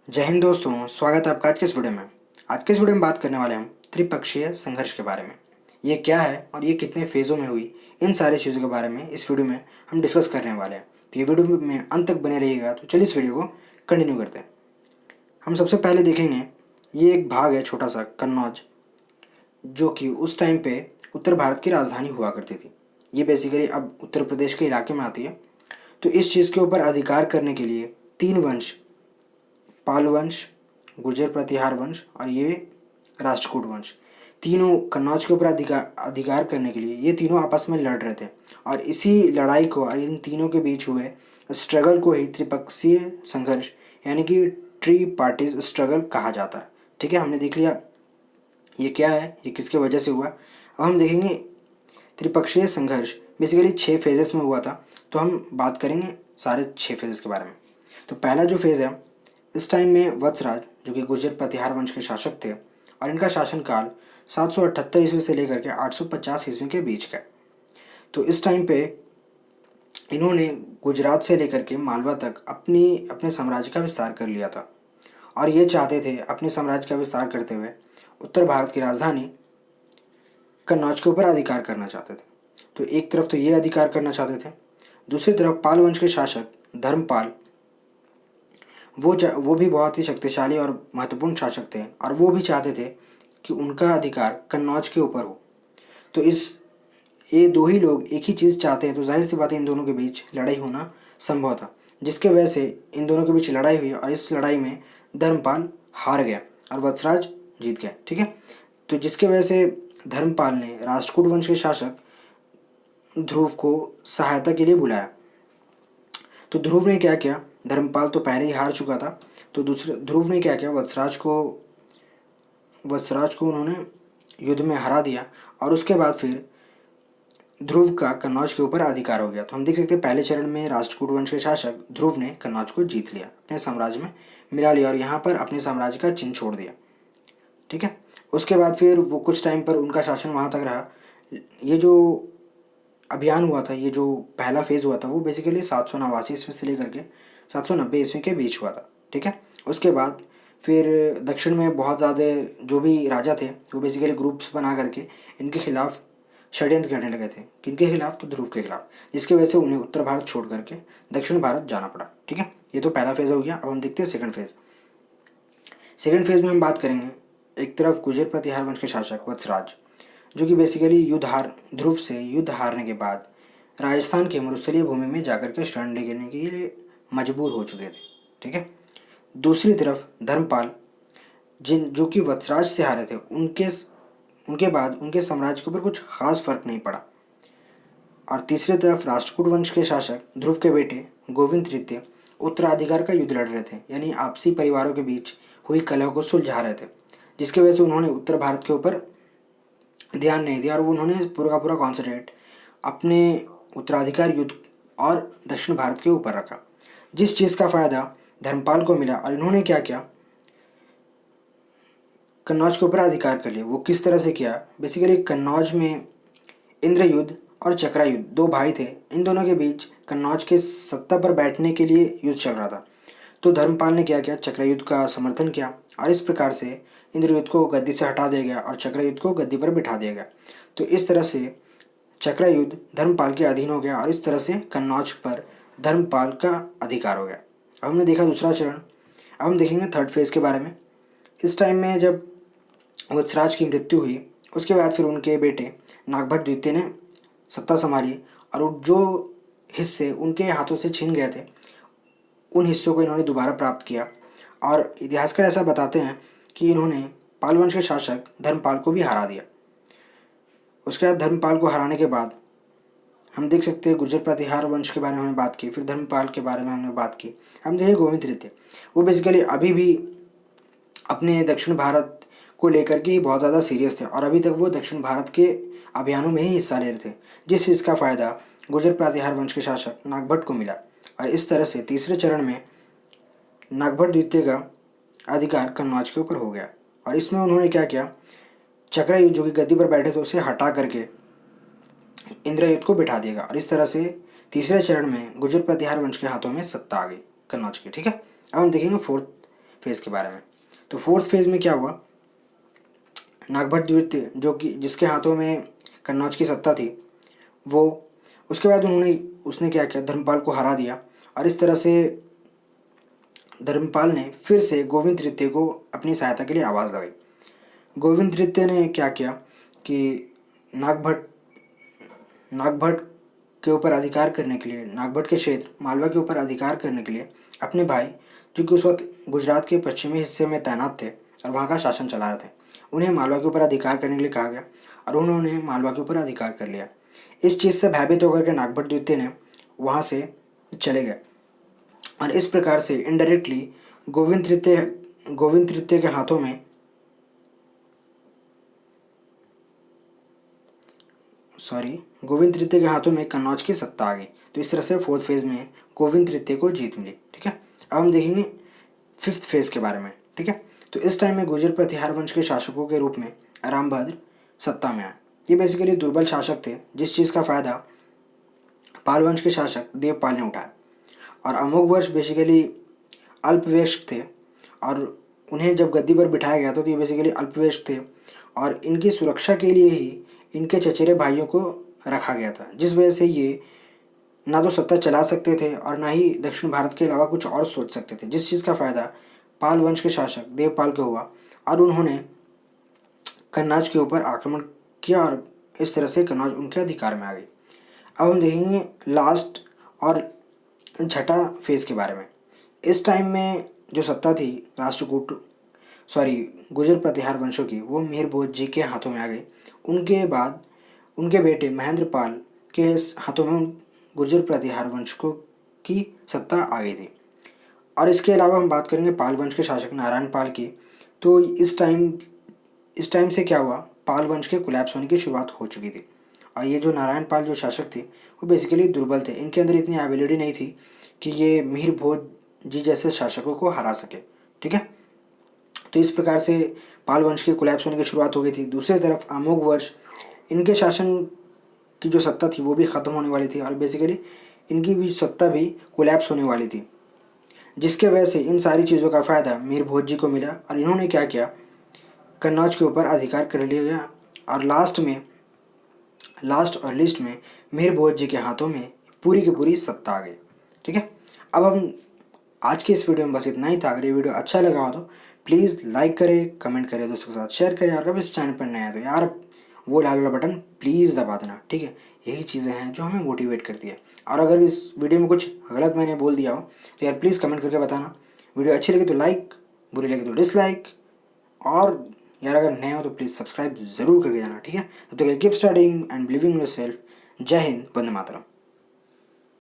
जय हिंद दोस्तों, स्वागत है आपका आज के इस वीडियो में। आज के इस वीडियो में बात करने वाले हम त्रिपक्षीय संघर्ष के बारे में। ये क्या है और ये कितने फेज़ों में हुई, इन सारी चीज़ों के बारे में इस वीडियो में हम डिस्कस करने वाले हैं। तो ये वीडियो में अंत तक बने रहिएगा। तो चलिए इस वीडियो को कंटिन्यू करते हैं। हम सबसे पहले देखेंगे, ये एक भाग है छोटा सा, कन्नौज, जो कि उस टाइम पे उत्तर भारत की राजधानी हुआ करती थी। ये बेसिकली अब उत्तर प्रदेश के इलाके में आती है। तो इस चीज़ के ऊपर अधिकार करने के लिए तीन वंश, पाल वंश, गुर्जर प्रतिहार वंश और ये राष्ट्रकूट वंश, तीनों कन्नौज के ऊपर अधिकार करने के लिए ये तीनों आपस में लड़ रहे थे। और इसी लड़ाई को और इन तीनों के बीच हुए स्ट्रगल को ही त्रिपक्षीय संघर्ष यानी कि ट्री पार्टीज स्ट्रगल कहा जाता है। ठीक है, हमने देख लिया ये क्या है, ये किसके वजह से हुआ। अब हम देखेंगे त्रिपक्षीय संघर्ष बेसिकली 6 फेजेस में हुआ था। तो हम बात करेंगे सारे 6 फेजेस के बारे में। तो पहला जो फेज़ है, इस टाइम में वत्सराज जो कि गुर्जर प्रतिहार वंश के शासक थे और इनका शासनकाल 778 ईस्वी से लेकर के 850 ईस्वी के बीच का है। तो इस टाइम पे इन्होंने गुजरात से लेकर के मालवा तक अपने साम्राज्य का विस्तार कर लिया था और ये चाहते थे अपने साम्राज्य का विस्तार करते हुए उत्तर भारत की राजधानी कन्नौज के ऊपर अधिकार करना चाहते थे। तो एक तरफ तो ये अधिकार करना चाहते थे, दूसरी तरफ पाल वंश के शासक धर्मपाल, वो भी बहुत ही शक्तिशाली और महत्वपूर्ण शासक थे और वो भी चाहते थे कि उनका अधिकार कन्नौज के ऊपर हो। तो ये दो ही लोग एक ही चीज़ चाहते हैं, तो जाहिर सी बात है इन दोनों के बीच लड़ाई होना संभव था, जिसके वजह से इन दोनों के बीच लड़ाई हुई और इस लड़ाई में धर्मपाल हार गया और वत्सराज जीत गया। ठीक है, तो जिसके वजह से धर्मपाल ने राष्ट्रकूट वंश के शासक ध्रुव को सहायता के लिए बुलाया। तो ध्रुव ने क्या किया, धर्मपाल तो पहले ही हार चुका था, तो दूसरे ध्रुव ने क्या किया, वत्सराज को उन्होंने युद्ध में हरा दिया और उसके बाद फिर ध्रुव का कन्नौज के ऊपर अधिकार हो गया। तो हम देख सकते हैं पहले चरण में राष्ट्रकूट वंश के शासक ध्रुव ने कन्नौज को जीत लिया, अपने साम्राज्य में मिला लिया और यहाँ पर अपने साम्राज्य का चिन्ह छोड़ दिया। ठीक है, उसके बाद फिर वो कुछ टाइम पर उनका शासन वहाँ तक रहा। ये जो अभियान हुआ था, ये जो पहला फेज़ हुआ था, वो बेसिकली 789 ईस्वी से लेकर के 790 ईस्वी के बीच हुआ था। ठीक है, उसके बाद फिर दक्षिण में बहुत ज़्यादा जो भी राजा थे वो बेसिकली ग्रुप्स बना करके इनके खिलाफ षड्यंत्र करने लगे थे। किनके खिलाफ, तो ध्रुव के खिलाफ, जिसकी वजह से उन्हें उत्तर भारत छोड़ करके दक्षिण भारत जाना पड़ा। ठीक है, ये तो पहला फेज़ हो गया। अब हम देखते हैं सेकंड फेज़। सेकंड फेज़ में हम बात करेंगे, एक तरफ गुर्जर प्रतिहार वंश के शासक वत्सराज, जो कि बेसिकली ध्रुव से युद्ध हारने के बाद राजस्थान के मरुस्थलीय भूमि में जाकर के शरण लेने के लिए मजबूर हो चुके थे। ठीक है, दूसरी तरफ धर्मपाल, जो कि वत्सराज से हारे थे, उनके बाद उनके साम्राज्य के ऊपर कुछ खास फर्क नहीं पड़ा। और तीसरी तरफ राष्ट्रकूट वंश के शासक ध्रुव के बेटे गोविंद तृतीय उत्तराधिकार का युद्ध लड़ रहे थे, यानी आपसी परिवारों के बीच हुई कलह को सुलझा रहे थे, जिसकी वजह से उन्होंने उत्तर भारत के ऊपर ध्यान नहीं दिया और उन्होंने पूरा का पूरा कॉन्सेंट्रेट अपने उत्तराधिकार युद्ध और दक्षिण भारत के ऊपर रखा। जिस चीज़ का फ़ायदा धर्मपाल को मिला और इन्होंने क्या किया, कन्नौज के ऊपर अधिकार कर लिया। वो किस तरह से किया, बेसिकली कन्नौज में इंद्रयुद्ध और चक्रायुद्ध, दो भाई थे, इन दोनों के बीच कन्नौज के सत्ता पर बैठने के लिए युद्ध चल रहा था। तो धर्मपाल ने क्या किया, चक्रायुद्ध का समर्थन किया और इस प्रकार से इंद्रयुद्ध को गद्दी से हटा दिया गया और चक्रायुद्ध को गद्दी पर बिठा दिया गया। तो इस तरह से चक्रायुद्ध धर्मपाल के अधीन हो गया और इस तरह से कन्नौज पर धर्मपाल का अधिकार हो गया। अब हमने देखा दूसरा चरण। अब हम देखेंगे थर्ड फेज़ के बारे में। इस टाइम में जब वत्सराज की मृत्यु हुई, उसके बाद फिर उनके बेटे नागभट्ट द्वितीय ने सत्ता संभाली और जो हिस्से उनके हाथों से छीन गए थे उन हिस्सों को इन्होंने दोबारा प्राप्त किया। और इतिहासकार ऐसा बताते हैं कि इन्होंने पाल वंश के शासक धर्मपाल को भी हरा दिया। उसके बाद धर्मपाल को हराने के बाद हम देख सकते हैं गुर्जर प्रतिहार वंश के बारे में हमने बात की, फिर धर्मपाल के बारे में हमने बात की। हम देखें गोविंद तृतीय, वो बेसिकली अभी भी अपने दक्षिण भारत को लेकर के ही बहुत ज़्यादा सीरियस थे और अभी तक वो दक्षिण भारत के अभियानों में ही हिस्सा ले रहे थे, जिस चीज़ का फ़ायदा गुर्जर प्रतिहार वंश के शासक नागभट्ट को मिला। और इस तरह से तीसरे चरण में नागभट्ट द्वितीय का अधिकार कन्नौज के ऊपर हो गया और इसमें उन्होंने क्या किया, चक्रायुद्ध जो कि गद्दी पर बैठे थे उसे हटा करके इंद्रयुद्ध को बिठा देगा और इस तरह से तीसरे चरण में गुर्जर प्रतिहार वंश के हाथों में सत्ता आ गई कन्नौज की। ठीक है, अब हम देखेंगे फोर्थ फेज़ के बारे में। तो फोर्थ फेज़ में क्या हुआ, नागभट्ट द्वितीय जो कि जिसके हाथों में कन्नौज की सत्ता थी, वो उसके बाद उसने क्या किया, धर्मपाल को हरा दिया। और इस तरह से धर्मपाल ने फिर से गोविंद तृतीय को अपनी सहायता के लिए आवाज़ लगाई। गोविंद तृतीय ने क्या किया कि नागभट्ट नागभट्ट के ऊपर अधिकार करने के लिए, नागभट्ट के क्षेत्र मालवा के ऊपर अधिकार करने के लिए अपने भाई, जो कि उस वक्त गुजरात के पश्चिमी हिस्से में तैनात थे और वहाँ का शासन चला रहे थे, उन्हें मालवा के ऊपर अधिकार करने के लिए कहा गया और उन्होंने मालवा के ऊपर अधिकार कर लिया। इस चीज़ से भयभीत होकर के नागभट्ट द्वितीय ने वहाँ से चले गए और इस प्रकार से इनडायरेक्टली गोविंद तृतीय के हाथों में गोविंद तृतीय के हाथों में कन्नौज की सत्ता आ गई। तो इस तरह से फोर्थ फेज़ में गोविंद तृतीय को जीत मिली। ठीक है, अब हम देखेंगे फिफ्थ फेज़ के बारे में। ठीक है, तो इस टाइम में गुर्जर प्रतिहार वंश के शासकों के रूप में रामभद्र सत्ता में आए। ये बेसिकली दुर्बल शासक थे, जिस चीज़ का फ़ायदा पाल वंश के शासक देवपाल ने उठाया। और अमोघ वर्ष बेसिकली अल्पवयस्क थे और उन्हें जब गद्दी पर बिठाया गया था तो ये बेसिकली अल्पवयस्क थे और इनकी सुरक्षा के लिए ही इनके चचेरे भाइयों को रखा गया था, जिस वजह से ये ना तो सत्ता चला सकते थे और ना ही दक्षिण भारत के अलावा कुछ और सोच सकते थे, जिस चीज़ का फ़ायदा पाल वंश के शासक देवपाल को हुआ और उन्होंने कन्नौज के ऊपर आक्रमण किया और इस तरह से कन्नौज उनके अधिकार में आ गई। अब हम देखेंगे लास्ट और छठा फेज़ के बारे में। इस टाइम में जो सत्ता थी गुर्जर प्रतिहार वंशों की, वो मीर भोज जी के हाथों में आ गई। उनके बाद उनके बेटे महेंद्र पाल के हाथों में गुर्जर प्रतिहार वंश को की सत्ता आ गई थी। और इसके अलावा हम बात करेंगे पाल वंश के शासक नारायण पाल की। तो इस टाइम से क्या हुआ, पाल वंश के कोलैप्स होने की शुरुआत हो चुकी थी और ये जो नारायण पाल जो शासक थे वो बेसिकली दुर्बल थे, इनके अंदर इतनी एबिलिटी नहीं थी कि ये मीर भोज जी जैसे शासकों को हरा सके। ठीक है, तो इस प्रकार से पाल वंश के कोलैप्स होने की शुरुआत हो गई थी। दूसरी तरफ अमोघ वर्ष, इनके शासन की जो सत्ता थी वो भी ख़त्म होने वाली थी और बेसिकली इनकी भी सत्ता भी कोलैप्स होने वाली थी, जिसके वजह से इन सारी चीज़ों का फ़ायदा मीर भोज जी को मिला और इन्होंने क्या किया, कन्नौज के ऊपर अधिकार कर लिया गया और लास्ट और लिस्ट में मीर भोज जी के हाथों में पूरी की पूरी सत्ता आ गई। ठीक है, अब हम आज के इस वीडियो में बस इतना ही था। अगर ये वीडियो अच्छा लगा हो तो प्लीज़ लाइक करें, कमेंट करें, दोस्तों के साथ शेयर करें और अगर इस चैनल पर नए हैं तो यार वो लाल वाला बटन प्लीज़ दबा देना। ठीक है, यही चीज़ें हैं जो हमें मोटिवेट करती है। और अगर इस वीडियो में कुछ गलत मैंने बोल दिया हो तो यार प्लीज़ कमेंट करके बताना। वीडियो अच्छी लगी तो लाइक, बुरी लगी तो डिसलाइक, और यार अगर नए हो तो प्लीज़ सब्सक्राइब ज़रूर करके जाना। ठीक है, तब तक keep studying and believing in yourself. जय हिंद, वंदे मातरम।